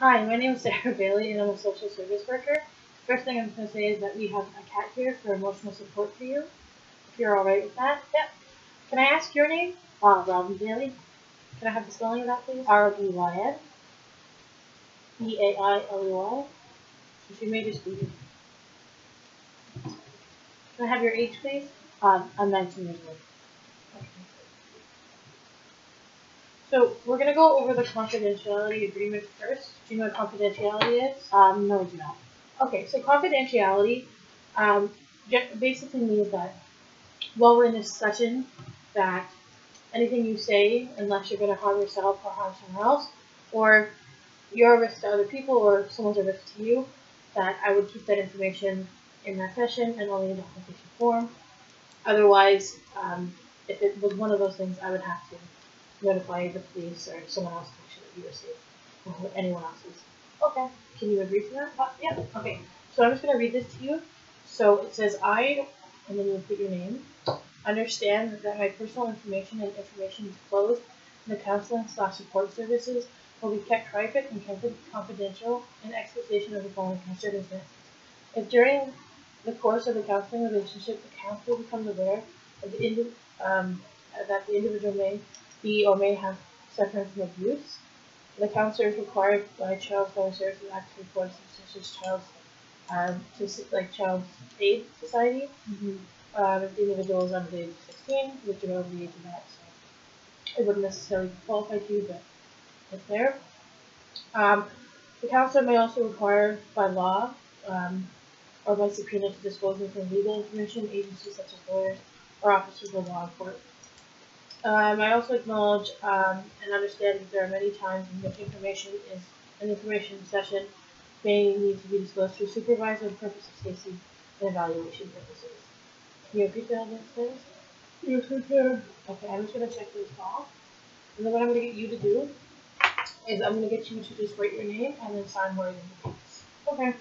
Hi, my name is Sarah Bailey and I'm a social service worker. First thing I'm going to say is that we have a cat here for emotional support for you, if you're alright with that. Yep. Can I ask your name? Robin Bailey, Can I have the spelling of that, please? Rbyn, Bailey. So she may just be. Can I have your age, please? I'm 19 years old. Okay. So we're going to go over the confidentiality agreement first. Do you know what confidentiality is? No, I do not. Okay, so confidentiality basically means that while we're in this session, that anything you say, unless you're going to harm yourself or harm someone else, or you're a risk to other people or someone's a risk to you, that I would keep that information in that session and only in documentation form. Otherwise, if it was one of those things, I would have to notify the police or someone else to make sure that you were safe, or anyone else's. Okay. Can you agree to that? Yeah. Okay. So I'm just going to read this to you. So it says, I, and then you put your name, understand that my personal information and information disclosed in the counseling/support services will be kept private and kept confidential in expectation of the following circumstances. If during the course of the counseling relationship, the counselor becomes aware of that the individual may be or may have suffered from abuse, the counselor is required by Child Family Services Act to report such as Child Aid Society. Mm-hmm. If the individual is under the age of 16, which you're over the age of that, so it wouldn't necessarily qualify to you, but it's there. The counselor may also require by law or by subpoena to disclose legal information, agencies such as lawyers or officers of law and court. I also acknowledge and understand that there are many times in which an information session may need to be disclosed to a supervisor for the purpose of safety and evaluation purposes. Can you repeat all those things? Yes, I can. Okay, I'm just going to check this off. And then what I'm going to get you to do is I'm going to get you to just write your name and then sign where it indicates. Okay.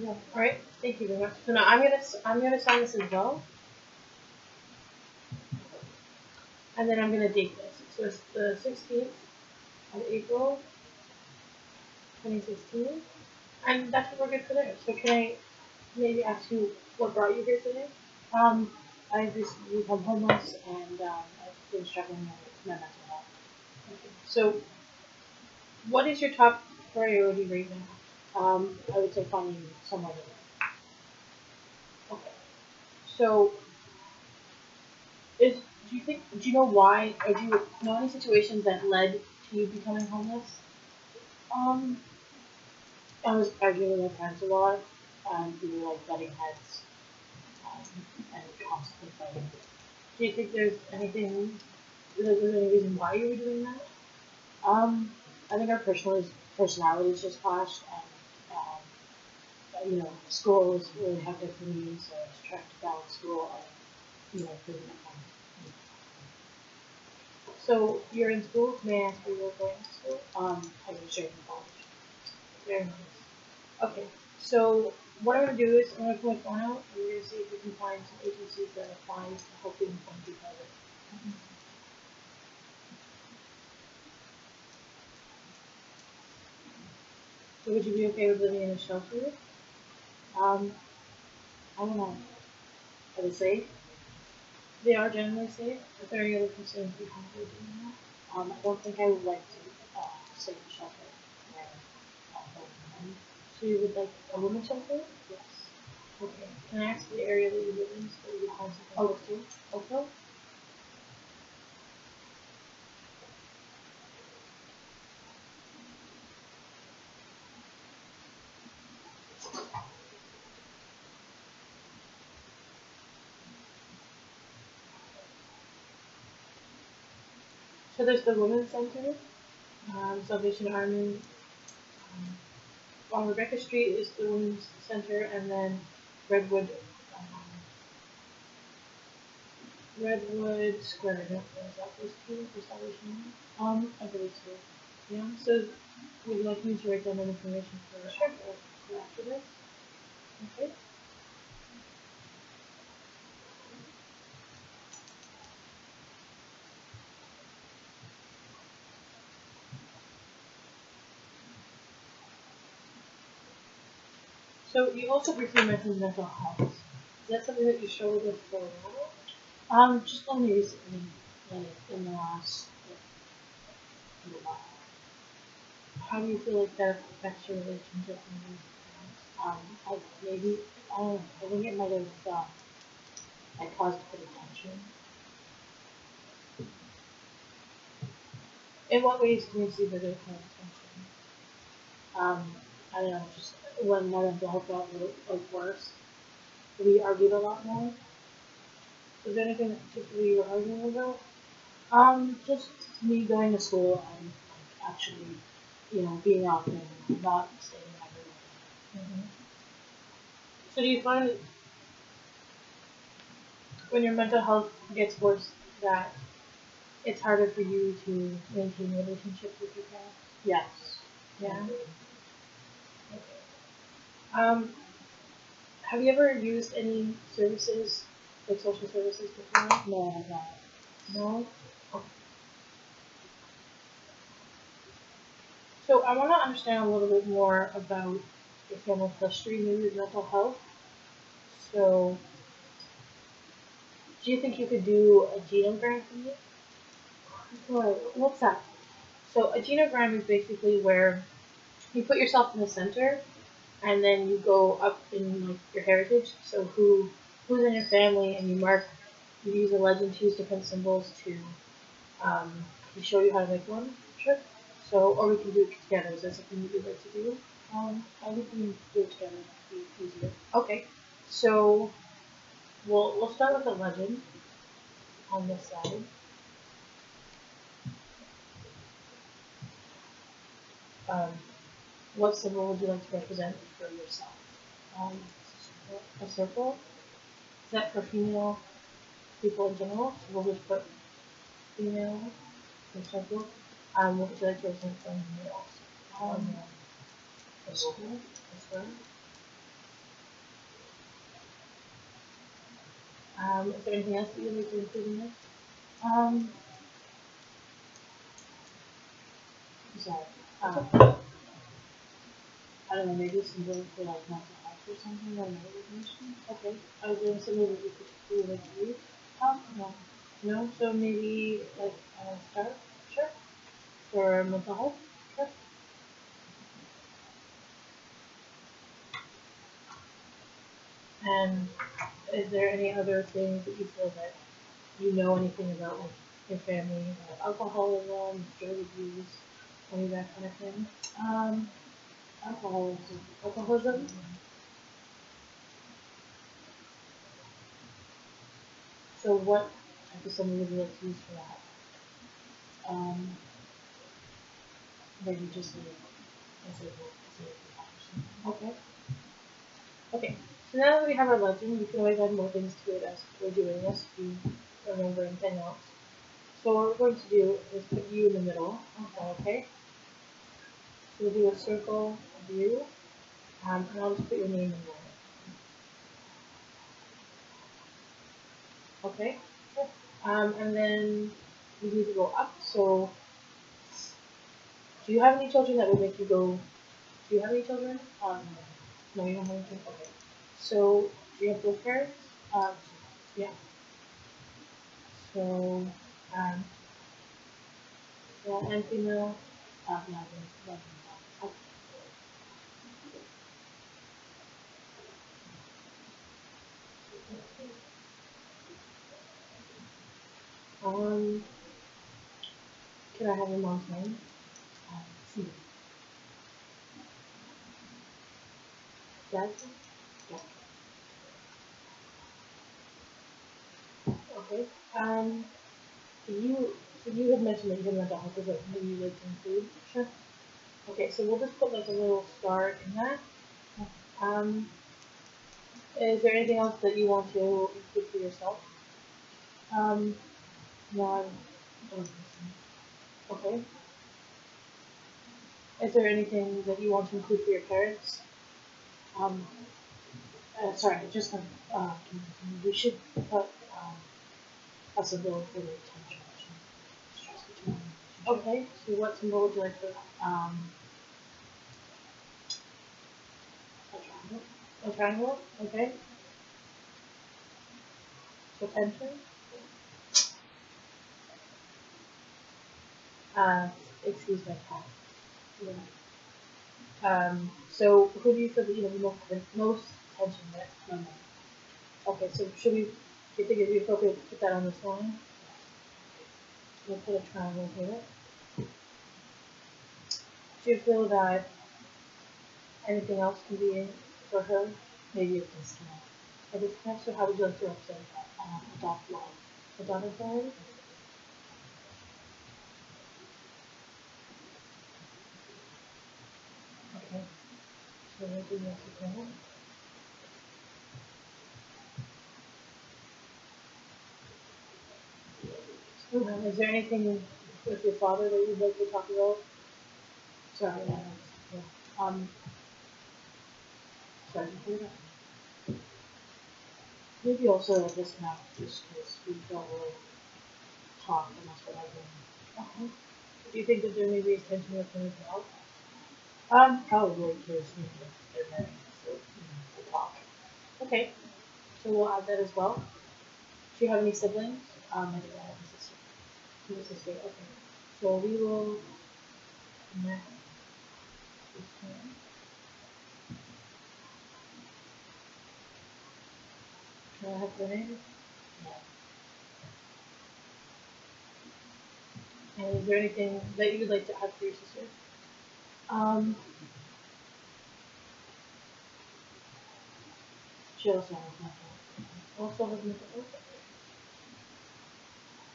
Yeah. All right. Thank you very much. So now I'm gonna sign this as well, and then I'm gonna date this. So it's the 16th of April, 2016, and that's what we're good for there. So can I maybe ask you what brought you here today? I've recently become homeless and I've been struggling with my mental health. Okay. So what is your top priority right now? I would say finding somewhere to live. Okay. So do you know why, or do you know any situations that led to you becoming homeless? Um, I was arguing with my friends a lot. We were like butting heads and constantly fighting. Do you think there's any reason why you were doing that? I think our personalities just clashed, and school was really hectic for me, so I was trying to balance school and prison at home. So you're in school? May I ask where you're going to school? I go straight from college. Very nice. Okay, so what I'm going to do is I'm going to pull my phone out and we're going to see if we can find some agencies that are fine to help you find you better. So would you be okay with living in a shelter? I don't know. Are they safe? They are generally safe. If there are any other concerns you have with doing that? I don't think I would like to stay in a shelter where home. So you would like a women's shelter? Yes. Okay. Can I ask the area that you live in so you find something close to? Oakville? So there's the Women's Center, Salvation Army. On Rebecca Street is the Women's Center, and then Redwood Redwood Square. No, is that supposed to be for Salvation? I believe so. Yeah. So would you like me to write down that information for after this? Okay. So you also briefly mentioned mental health. Is that something that you struggled with for a while? Just only recently, like in the last like, little while. How do you feel like that affects your relationship and your I maybe I don't know, I think it might have like caused a bit of tension. in what ways can you see that it has attention? Um, I don't know, just when my mental health got like worse, we argued a lot more. Was there anything that particularly you were arguing about? Just me going to school and like actually, being up and not staying everywhere. Mm-hmm. So do you find when your mental health gets worse that it's harder for you to maintain relationships with your parents? Yes. Yeah. Okay. Um, have you ever used any services, like social services before? No, I have not. No? Okay. So I want to understand a little bit more about your family history, maybe with mental health. So do you think you could do a genogram for me? What's that? So a genogram is basically where you put yourself in the center and then you go up in like your heritage. So who's in your family, and you use a legend to use different symbols um, to show you how to make one. Sure. So or we can do it together. Is that something you'd like to do? I think we can do it together. It'd be easier. Okay. So we'll start with a legend on this side. Um, what symbol would you like to represent for yourself? Um, A circle. Is that for female people in general? So we'll just put female in circle. What would you like to represent for males? um, A school. A square. Is there anything else that you'd like to include in this? um, sorry. I don't know, maybe something for like mental health or something or motivation. Okay. Is there something that you particularly like to use? No. No? So maybe like a star? Sure. For mental health? Sure. And is there any other things that you feel that you know anything about, like your family, about alcoholism, drug abuse, any of that kind of thing? Um, alcoholism. Alcoholism? So what type of something would you like to use for that? Um, maybe just a Okay. Okay. So now that we have our legend, we can always add more things to it as we're doing this if you remember anything else. So what we're going to do is put you in the middle. Okay. So we'll do a circle of you, and I'll just put your name in there. Okay. Sure. And then we need to go up. So do you have any children that would make you go? Do you have any children? No, you don't have any children. Okay. So do you have both parents? Yeah. So male and female. Yeah, there's Okay. Um, can I have your mom's name? C. Dad? Yeah. Okay. You so you had mentioned that you had mental health. Is that something you'd like to include? Sure. Okay, so we'll just put like a little star in that. Um, is there anything else that you want to include for yourself? Um, non, okay. Is there anything that you want to include for your parents? Um, sorry, just we should put a symbol for the attention. Stress between okay, so what symbol would you like for that? A triangle. A triangle, okay. So tension. Uh, excuse my cat. Yeah. So who do you feel that you have the most tension with? My mom. Okay, so should we, do you think it'd be appropriate to put that on this line? We'll put a triangle here. Do you feel that anything else can be in for her? Maybe a disconnect. A disconnect, so how would you like to represent that? A dot line. A dotted line? Okay, so we'll do this again. Is there anything with your father that you'd like to talk about? Sorry, yeah. Sorry, to hear that. Maybe also a disconnect just because we don't really talk and that's what I've been. Do you think that there may be a tension with him as well? Probably because they're married, so they talk. Okay, so we'll add that as well. Do you have any siblings? I do have a sister. Your sister, okay. So we will connect this one. Can I have her name? Yeah. And is there anything that you would like to add for your sister? Um, she also has mental. Also has mental health.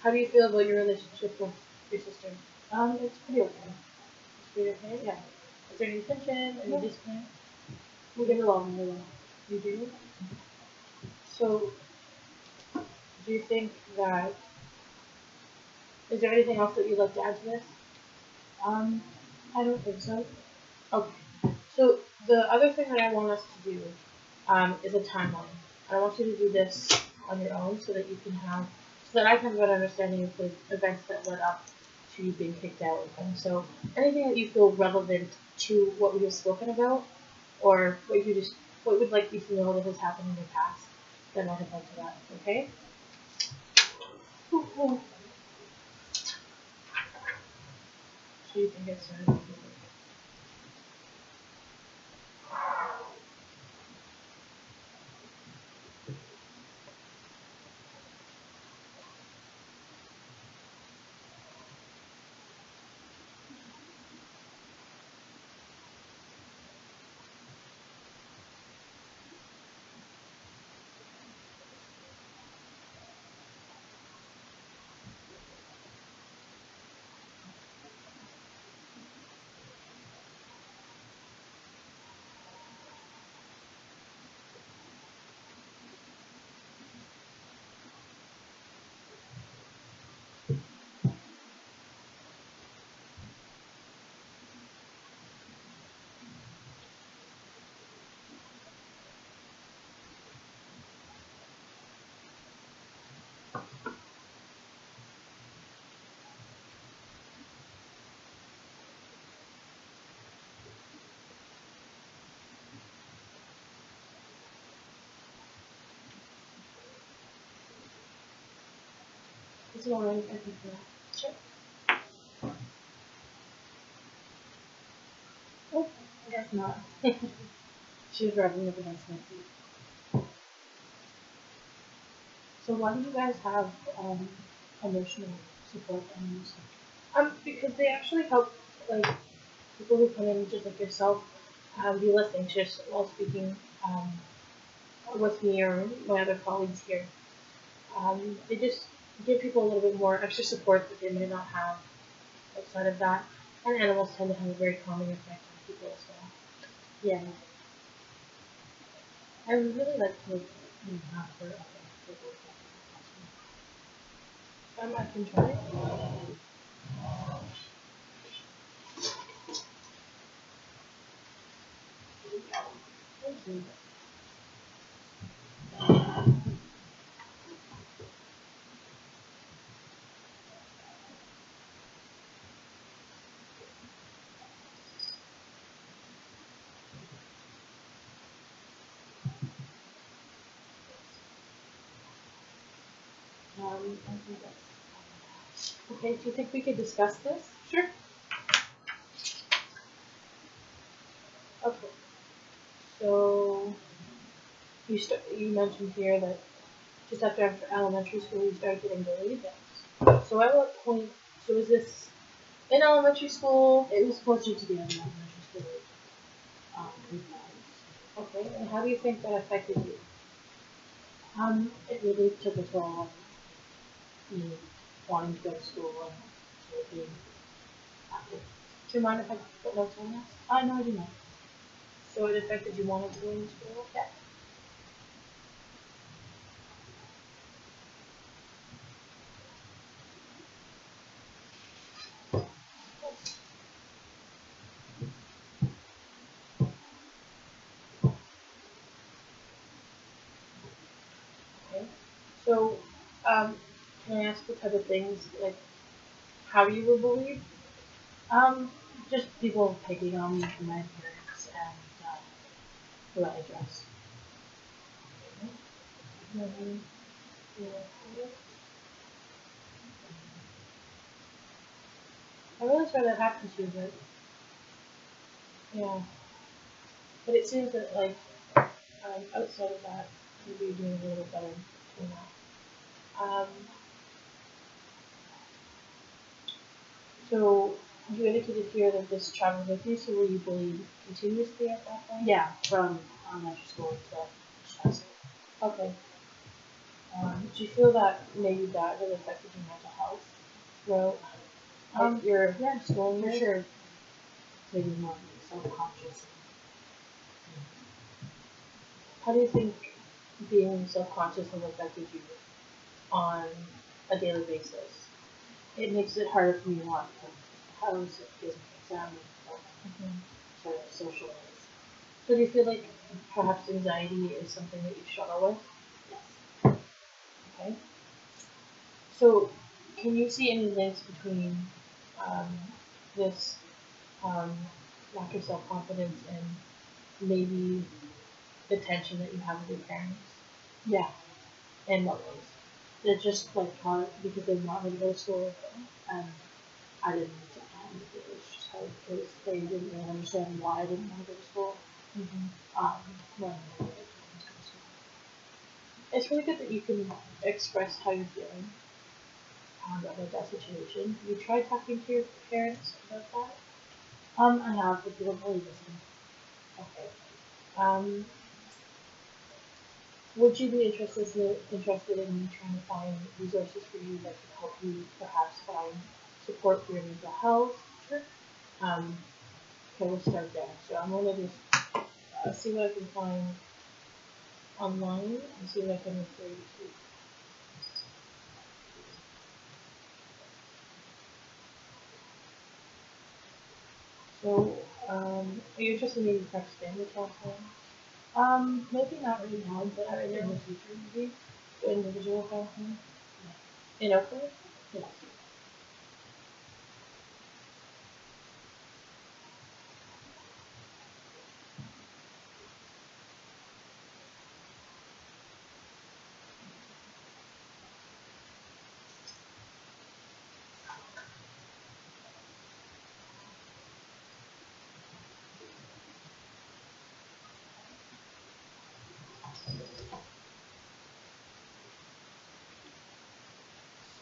How do you feel about your relationship with your sister? It's pretty okay. Is it okay? Yeah. Is there any tension? Any No. disconnect? We get along really well. You do? So, do you think that, is there anything else that you'd like to add to this? Um, I don't think so. Okay. So the other thing that I want us to do is a timeline. I want you to do this on your own so that you can have, so that I can have an understanding of the events that led up to you being kicked out. And so anything that you feel relevant to what we have spoken about, or what would like you to know that has happened in your past, then I'll head on to that. Okay? So you can get started. Is it alright if I can do that? Sure. Oh, I guess not. She was rubbing up against my feet. So why do you guys have Emotional support animals. because they actually help like people who come in just like yourself be less anxious while speaking with me or my other colleagues here. They just give people a little bit more extra support that they may not have outside of that. And animals tend to have a very calming effect on people as well. Yeah. I would really like to Have her other people. I can try. Thank you. I think that's okay. Do you think we could discuss this? Sure. Okay. So you mentioned here that just after elementary school you started getting bullied. Yes. So at what point? So is this in elementary school? It was closer to the end of elementary school. With that. Okay. And how do you think that affected you? It really took a toll on me wanting to go to school and sort of being active. Do you mind if I put notes on this? No, I do not. So it affected you wanting to go into school? Yeah. Okay. So, can I ask what type of things, like, how you were bullied? Um, just people picking on me for my appearance and who I dress. Mm-hmm. Yeah. I'm really sorry that happened to you, but yeah. But it seems that, like, outside of that, maybe you're doing a little better than that. So you indicated here that this traveled with you, so were you bullied continuously at that point? Yeah, from elementary school to high school. Okay. Do you feel that maybe that really affected your mental health throughout your Yeah, schooling for years? sure. Maybe more self-conscious. How do you think being self-conscious has affected you on a daily basis? It makes it harder for me to walk from the house. It gives me anxiety. Mm-hmm. Sort of socialize. So do you feel like perhaps anxiety is something that you struggle with? Yes. Okay. So can you see any links between um, this um, lack of self-confidence and maybe the tension that you have with your parents? Yeah. In what ways? They're just like hard because they want me to go to school, and I didn't understand. It was just hard because they didn't really understand why I didn't want to go to school. Mm-hmm. When I wanted to go to school. It's really good that you can express how you're feeling about that situation. Have you tried talking to your parents about that? I have, but they don't really listen. Okay. Would you be interested in me trying to find resources for you that could help you perhaps find support for your mental health? Sure. Um, okay, we'll start there. So I'm gonna just see what I can find online and see what I can refer you to. So, are you interested in maybe perhaps family counseling? Maybe not right now, but Not right in now. the future, maybe. Individual counseling? Yeah. In Oakland? Yes.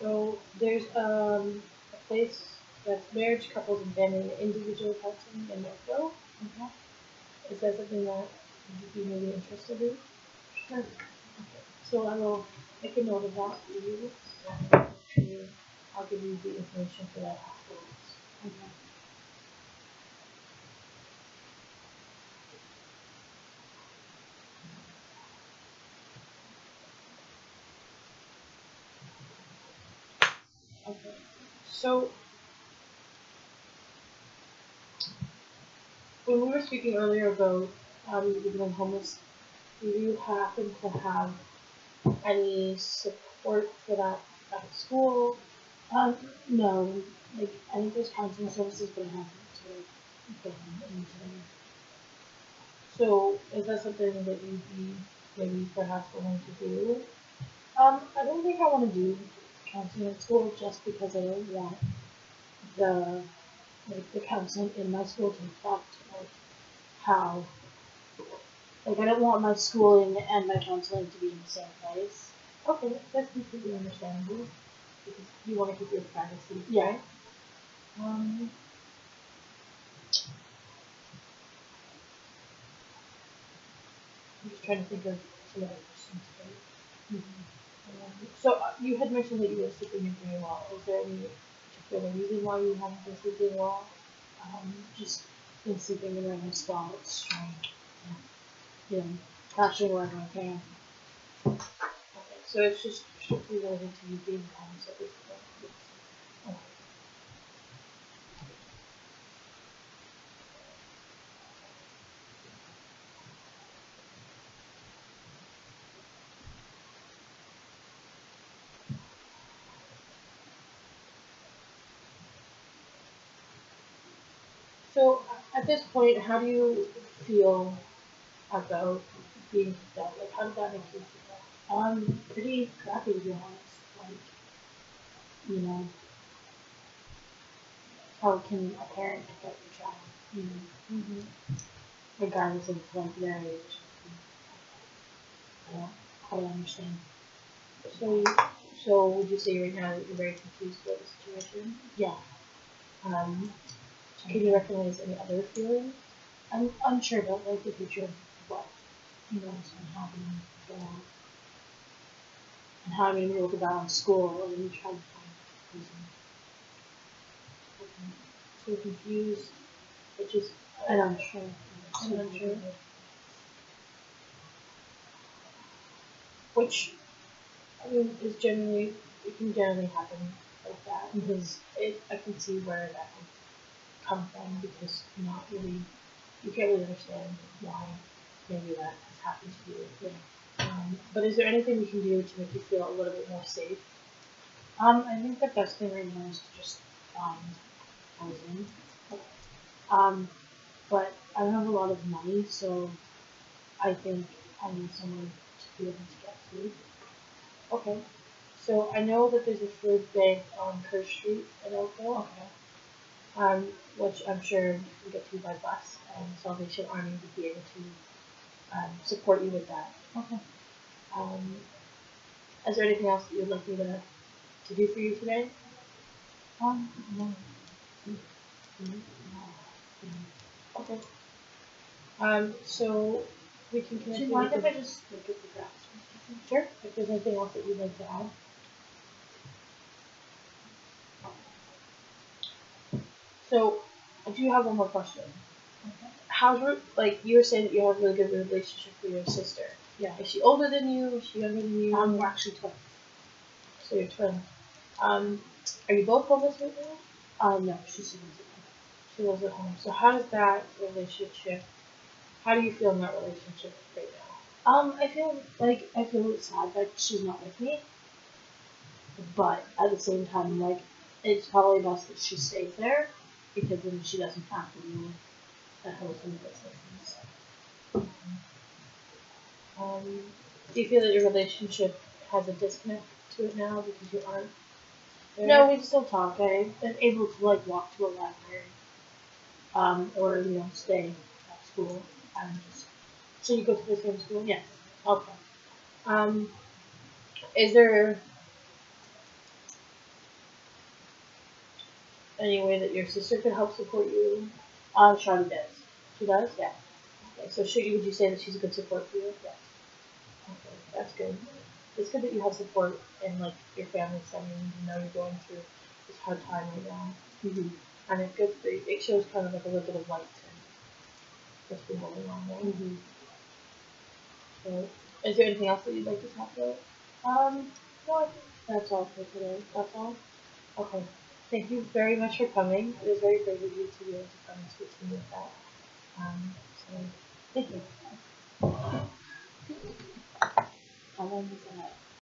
So there's a place that's marriage, couples, and family and individual counseling in Northville. Mm-hmm. Is that something that you'd be maybe interested in? Sure. Okay. So I will make a note of that for you. I'll give you the information for that afterwards. Okay. Okay. So when we were speaking earlier about you becoming homeless, do you happen to have any support for that at school? No, like I think there's counseling services, but I haven't sort of gone into them. So is that something that you'd be maybe perhaps willing to do? I don't think I want to do counseling at school just because I don't want the the counseling in my school to affect like how I don't want my schooling and my counseling to be in the same place. Okay, that's completely understandable because you want to keep your privacy, Yeah. right? Um, I'm just trying to think of some other questions. So you had mentioned that you were sleeping in very well. Is there any particular reason why you haven't been sleeping well? Just been sleeping in random spots, trying, you know, crashing wherever I can. Okay, so it's just strictly related to you being homeless at this point. Okay. So at this point, how do you feel about being kicked out? Like, how did that make you feel? Pretty crappy to be honest. Like, you know, how can a parent pick up your child? You know, Mm-hmm. regardless of like their age. I don't quite understand. So, so would you say right now that you're very confused about the situation? Yeah, Um, can you recognize any other feelings? I'm unsure about like the future of what you know is going to happen for that, and how I'm going to be able to balance school and trying to find reason. So confused, which is And unsure. I'm unsure. Which I mean is generally it can generally happen like that because it I can see where that would come from because you're not really you can't really understand why maybe that has happened to you. Yeah. But is there anything we can do to make you feel a little bit more safe? I think the best thing right now is to just find housing. Okay. But I don't have a lot of money, so I think I need someone to be able to get food. Okay. So I know that there's a food bank on Kerr Street in Oakville, Okay. which I'm sure you can get to by bus, and Salvation Army would be able to support you with that. Okay. Um, is there anything else that you'd like me to do for you today? No. Okay. So we can Do connect you you mind with if I the just look at the graphs? sure. If there's anything else that you'd like to add. So I do have one more question. Okay. How's like you were saying that you have a really good relationship with your sister? Yeah. Is she older than you? Is she younger than you? We're actually twins. So you're twins. Um, are you both homeless right now? No, she's lives at She lives at home. So how does that relationship? How do you feel in that relationship right now? I feel sad that she's not with me, but at the same time, like, it's probably best that she stays there because then she doesn't have to deal with the house and business. Um, do you feel that your relationship has a disconnect to it now because you aren't there? No, we still talk. I'm able to like walk to a library, or stay at school and just So you go to the same school? yes. Okay. Um, is there any way that your sister could help support you? Charlie does. She does? Yeah. Okay, so would you say that she's a good support for you? Yes. Okay, that's good. It's good that you have support in like your family setting. You know you're going through this hard time right now, Mm-hmm. and it's good. It shows kind of like a little bit of light to what's been going on there. Mm-hmm. So, is there anything else that you'd like to talk about? No, I think that's all for today. That's all. Okay. Thank you very much for coming. It was very brave of you to be able to come and speak to me with that. So thank you. How long is that?